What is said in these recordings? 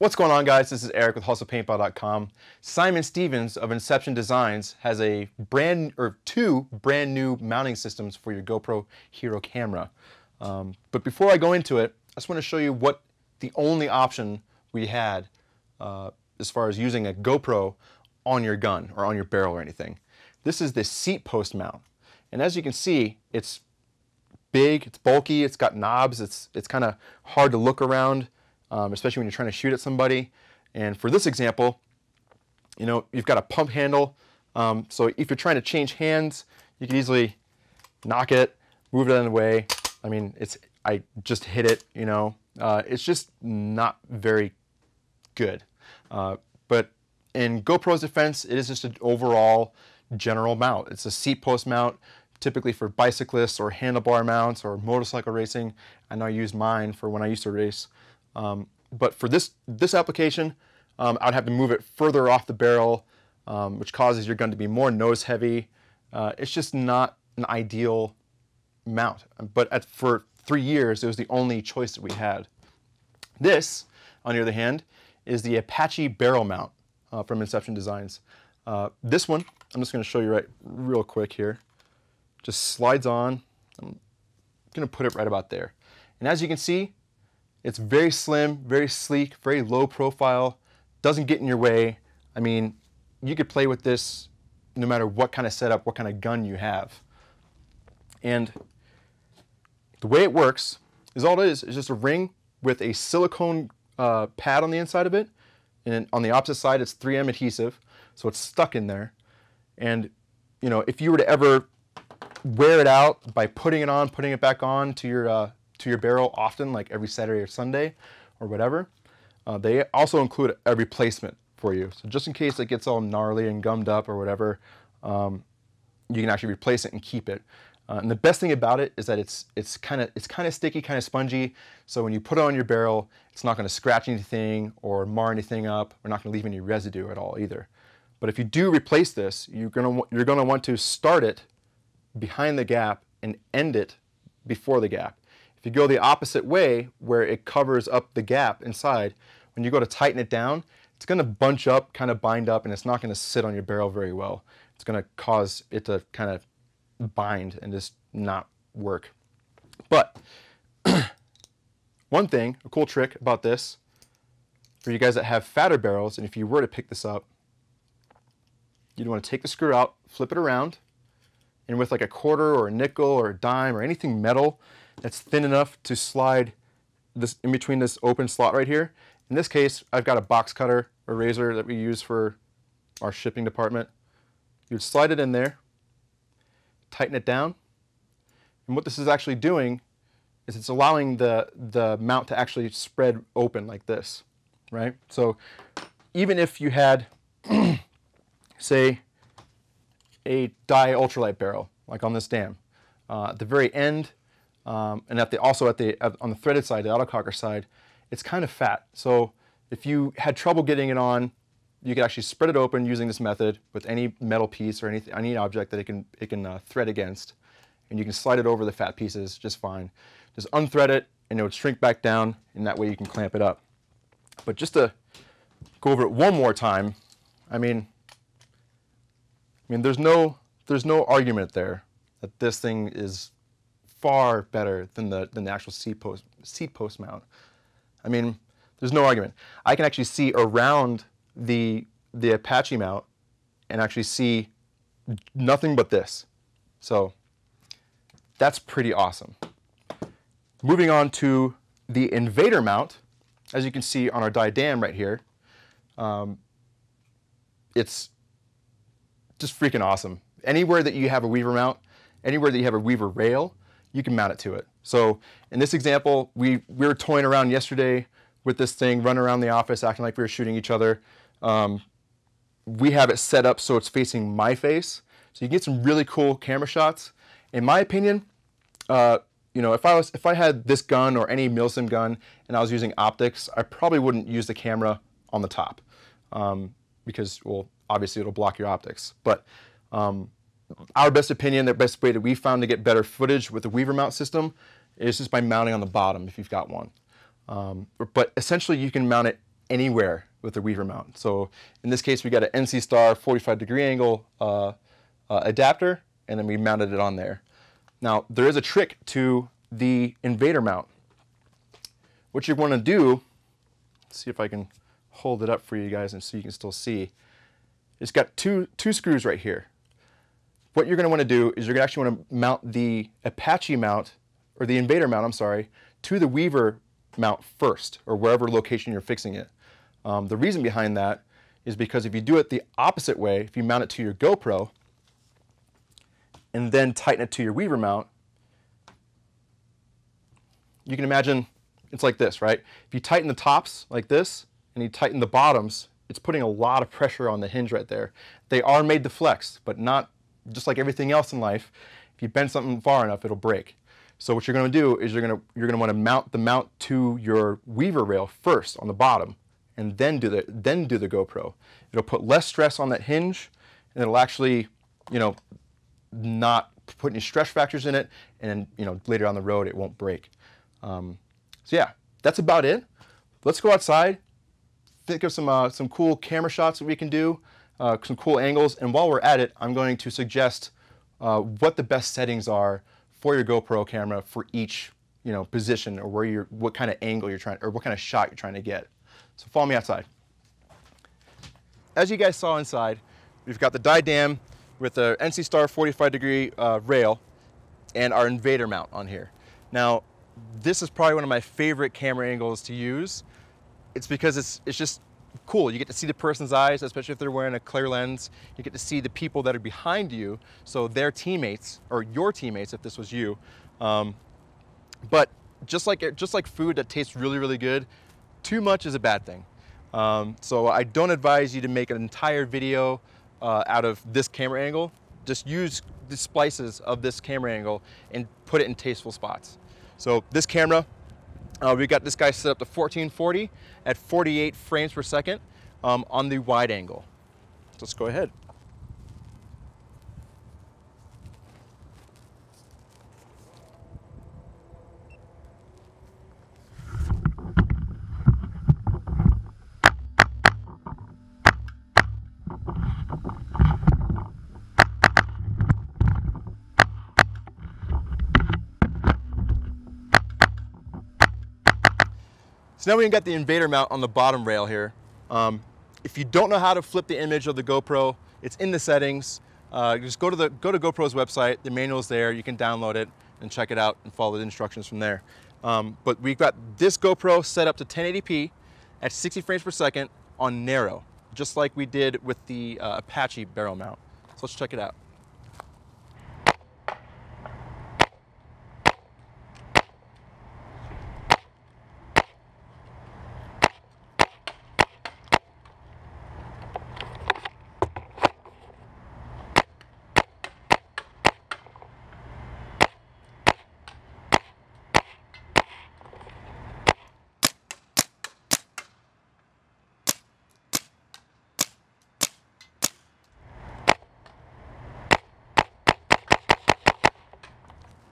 What's going on, guys? This is Eric with HustlePaintball.com. Simon Stevens of Inception Designs has two brand new mounting systems for your GoPro Hero camera. But before I go into it, I just want to show you what the only option we had as far as using a GoPro on your gun or on your barrel or anything. This is the seat post mount, and as you can see, it's big, it's bulky, it's got knobs, it's kind of hard to look around. Especially when you're trying to shoot at somebody. And for this example, you know, you've got a pump handle. So if you're trying to change hands, you can easily knock it, move it out of the way. I mean, I just hit it, you know. It's just not very good. But in GoPro's defense, it is just an overall general mount. It's a seat post mount, typically for bicyclists or handlebar mounts or motorcycle racing. I know I used mine for when I used to race. But for this application, I'd have to move it further off the barrel, which causes your gun to be more nose heavy. It's just not an ideal mount. But for 3 years, it was the only choice that we had. This, on the other hand, is the Apache barrel mount from Inception Designs. This one, I'm just going to show you real quick here. Just slides on. I'm going to put it right about there. And as you can see, it's very slim, very sleek, very low profile, doesn't get in your way. I mean, you could play with this no matter what kind of setup, what kind of gun you have. And the way it works is all it is just a ring with a silicone pad on the inside of it. And on the opposite side, it's 3M adhesive, so it's stuck in there. And you know, if you were to ever wear it out by putting it on, putting it back on to your barrel often, like every Saturday or Sunday or whatever, they also include a replacement for you. So just in case it gets all gnarly and gummed up or whatever, you can actually replace it and keep it. And the best thing about it is that it's kind of sticky, kind of spongy. So when you put it on your barrel, it's not going to scratch anything or mar anything up. Or not going to leave any residue at all either. But if you do replace this, you're going to want to start it behind the gap and end it before the gap. If you go the opposite way, where it covers up the gap inside, when you go to tighten it down, it's going to bunch up, kind of bind up, and it's not going to sit on your barrel very well. It's going to cause it to kind of bind and just not work. But one thing, a cool trick about this, for you guys that have fatter barrels, and if you were to pick this up, you'd want to take the screw out, flip it around, and with like a quarter or a nickel or a dime or anything metal that's thin enough to slide this in between this open slot right here. In this case, I've got a box cutter or razor that we use for our shipping department. You'd slide it in there, tighten it down, and what this is actually doing is it's allowing the mount to actually spread open like this, right? So even if you had, say, a dye ultralight barrel, like on this dam, at the very end, and also on the threaded side, the autococker side, it's kind of fat. So if you had trouble getting it on, you could actually spread it open using this method with any metal piece or any object that it can thread against, and you can slide it over the fat pieces just fine. Just unthread it, and it would shrink back down, and that way you can clamp it up. But just to go over it one more time, I mean, there's no argument there that this thing is far better than the actual seat post mount. I mean, there's no argument. I can actually see around the Apache mount and actually see nothing but this. So that's pretty awesome. Moving on to the Invader mount, as you can see on our diadem right here, it's just freaking awesome. Anywhere that you have a weaver mount, anywhere that you have a weaver rail, you can mount it to it. So in this example, we were toying around yesterday with this thing, running around the office, acting like we were shooting each other. We have it set up so it's facing my face, so you get some really cool camera shots. In my opinion, you know, if I had this gun or any milsim gun and I was using optics, I probably wouldn't use the camera on the top because, well, obviously it'll block your optics. But our best opinion, the best way that we found to get better footage with the weaver mount system is just by mounting on the bottom if you've got one. But essentially you can mount it anywhere with the Weaver mount. So in this case, we got an NC Star 45-degree angle adapter, and then we mounted it on there. Now, there is a trick to the Invader mount. What you want to do, let's see if I can hold it up for you guys and so you can still see. It's got two screws right here. What you're going to want to do is you're going to actually want to mount the Apache mount, or the Invader mount, I'm sorry, to the Weaver mount first, or wherever location you're fixing it. The reason behind that is because if you do it the opposite way, if you mount it to your GoPro and then tighten it to your Weaver mount, you can imagine it's like this, right? If you tighten the tops like this and you tighten the bottoms, it's putting a lot of pressure on the hinge right there. They are made to flex, but not just like everything else in life. If you bend something far enough, it'll break. So what you're going to do is you're going to want to mount the mount to your Weaver rail first on the bottom, and then do the GoPro. It'll put less stress on that hinge, and it'll actually, you know, not put any stress factors in it, and you know, later on the road it won't break. So yeah, that's about it. Let's go outside, think of some cool camera shots that we can do, some cool angles, and while we're at it, I'm going to suggest what the best settings are for your GoPro camera for each, you know, position, or what kind of angle you're trying, or what kind of shot you're trying to get. So follow me outside. As you guys saw inside, we've got the Didam with the NC Star 45-degree rail and our Invader mount on here. Now, this is probably one of my favorite camera angles to use. It's because it's just cool. You get to see the person's eyes, especially if they're wearing a clear lens. You get to see the people that are behind you, so their teammates, or your teammates if this was you. But just like food that tastes really, really good, too much is a bad thing. So I don't advise you to make an entire video out of this camera angle. Just use the splices of this camera angle and put it in tasteful spots. So this camera, we got this guy set up to 1440 at 48 frames per second on the wide angle. So let's go ahead. So now we've got the Invader mount on the bottom rail here. If you don't know how to flip the image of the GoPro, it's in the settings. Just go to GoPro's website. The manual's there. You can download it and check it out and follow the instructions from there. But we've got this GoPro set up to 1080p at 60 frames per second on narrow, just like we did with the Apache barrel mount. So let's check it out.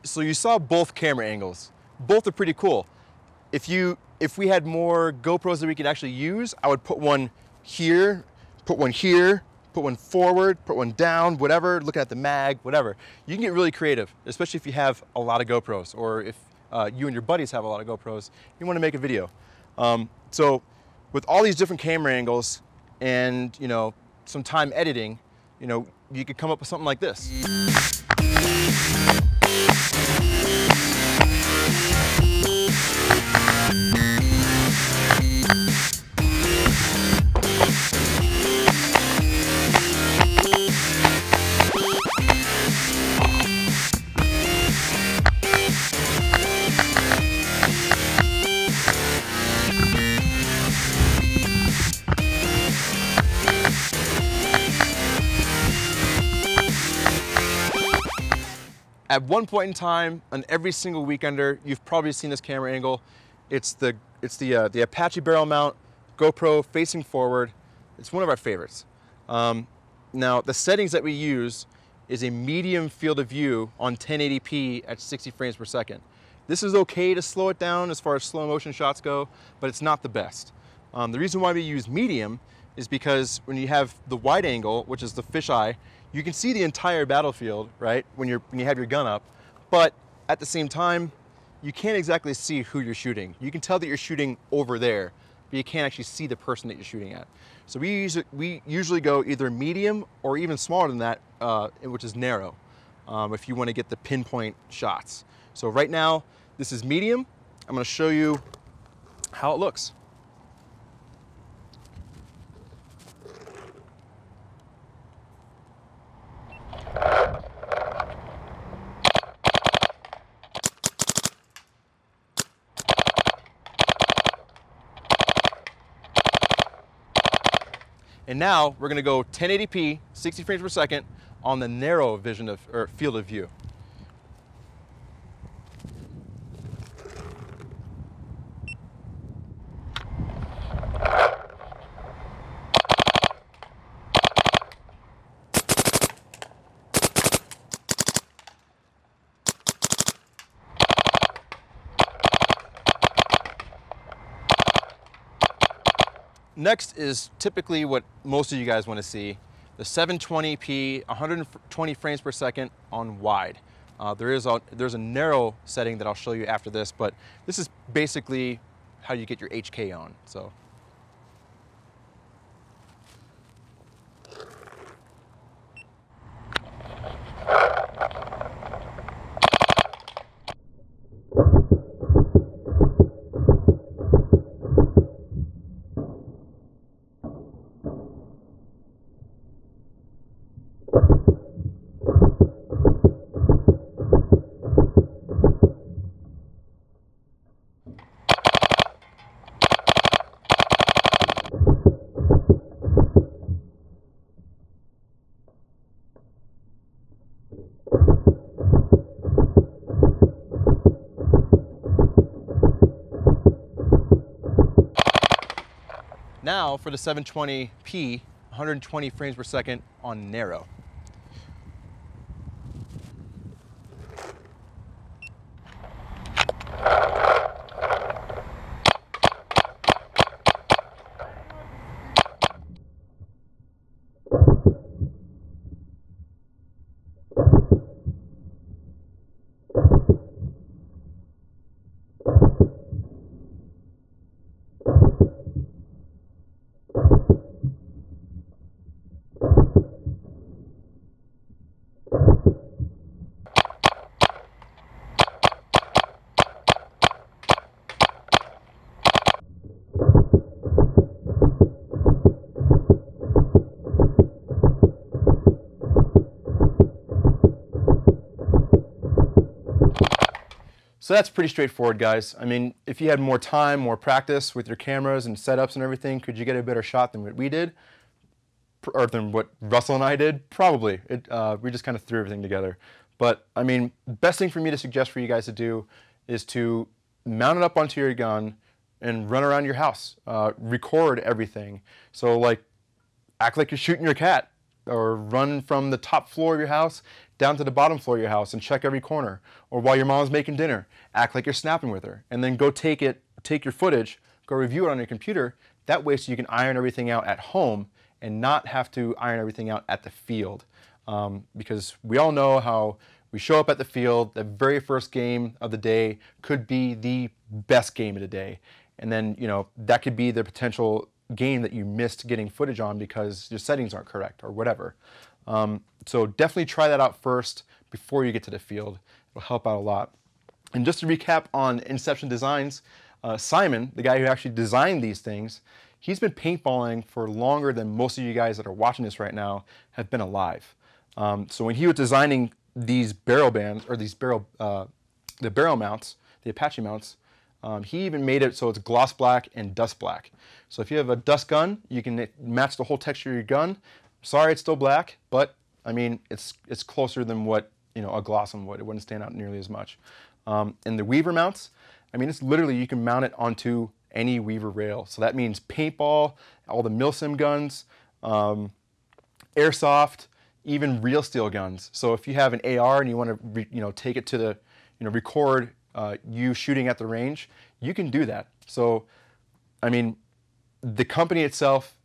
So you saw both camera angles. Both are pretty cool. If we had more GoPros that we could actually use, I would put one here, put one here, put one forward, put one down, whatever, looking at the mag, whatever. You can get really creative, especially if you have a lot of GoPros, or if you and your buddies have a lot of GoPros, you want to make a video. So with all these different camera angles and, you know, some time editing, you know, you could come up with something like this. At one point in time, on every single weekender, you've probably seen this camera angle. It's the Apache barrel mount, GoPro facing forward. It's one of our favorites. Now, the settings that we use is a medium field of view on 1080p at 60 frames per second. This is okay to slow it down as far as slow motion shots go, but it's not the best. The reason why we use medium is because when you have the wide angle, which is the fisheye, you can see the entire battlefield, right, when you have your gun up, but at the same time, you can't exactly see who you're shooting. You can tell that you're shooting over there, but you can't actually see the person that you're shooting at. So we usually go either medium or even smaller than that, which is narrow, if you want to get the pinpoint shots. So right now, this is medium. I'm going to show you how it looks. And now we're going to go 1080p, 60 frames per second on the narrow vision of, or field of view. Next is typically what most of you guys want to see, the 720p, 120 frames per second on wide. There's a narrow setting that I'll show you after this, but this is basically how you get your HK on. So. Now for the 720p, 120 frames per second on narrow. So that's pretty straightforward, guys. I mean, if you had more time, more practice with your cameras and setups and everything, could you get a better shot than what we did? Or than what Russell and I did? Probably. We just kind of threw everything together. But, I mean, best thing for me to suggest for you guys to do is to mount it up onto your gun and run around your house. Record everything. So, like, act like you're shooting your cat, or run from the top floor of your house down to the bottom floor of your house and check every corner. Or while your mom's making dinner, act like you're snapping with her, and then go take your footage, go review it on your computer. That way so you can iron everything out at home and not have to iron everything out at the field. Because we all know how we show up at the field, the very first game of the day could be the best game of the day. And then, you know, that could be the potential game that you missed getting footage on because your settings aren't correct or whatever. So definitely try that out first before you get to the field. It'll help out a lot. And just to recap on Inception Designs, Simon, the guy who actually designed these things, he's been paintballing for longer than most of you guys that are watching this right now have been alive. So when he was designing these barrel bands, or these the barrel mounts, the Apache mounts, he even made it so it's gloss black and dust black. So if you have a dust gun, you can match the whole texture of your gun. Sorry, it's still black, but I mean, it's closer than what, you know, a gloss one would. It wouldn't stand out nearly as much. And the Weaver mounts, I mean, it's literally, you can mount it onto any Weaver rail. So that means paintball, all the milsim guns, airsoft, even real steel guns. So if you have an AR and you want to, take it to the, record you shooting at the range, you can do that. So, I mean, the company itself,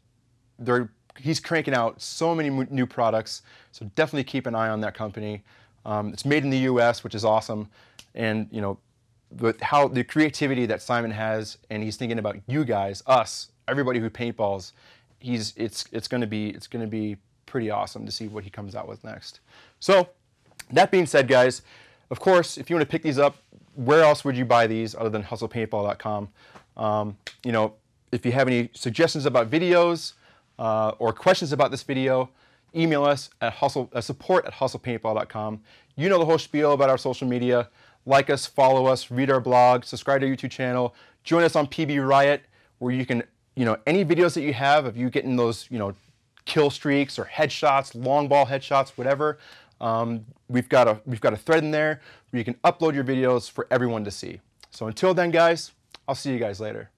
he's cranking out so many new products, so definitely keep an eye on that company. It's made in the U.S., which is awesome, and you know, how the creativity that Simon has, and he's thinking about you guys, us, everybody who paintballs. It's going to be pretty awesome to see what he comes out with next. So, that being said, guys, of course, if you want to pick these up, where else would you buy these other than hustlepaintball.com? You know, if you have any suggestions about videos or questions about this video, email us at support@hustlepaintball.com. You know the whole spiel about our social media. Like us, follow us, read our blog, subscribe to our YouTube channel, join us on PB Riot, where you can, you know, any videos that you have of you getting those, you know, kill streaks or headshots, long ball headshots, whatever. We've got a thread in there where you can upload your videos for everyone to see. So until then, guys, I'll see you guys later.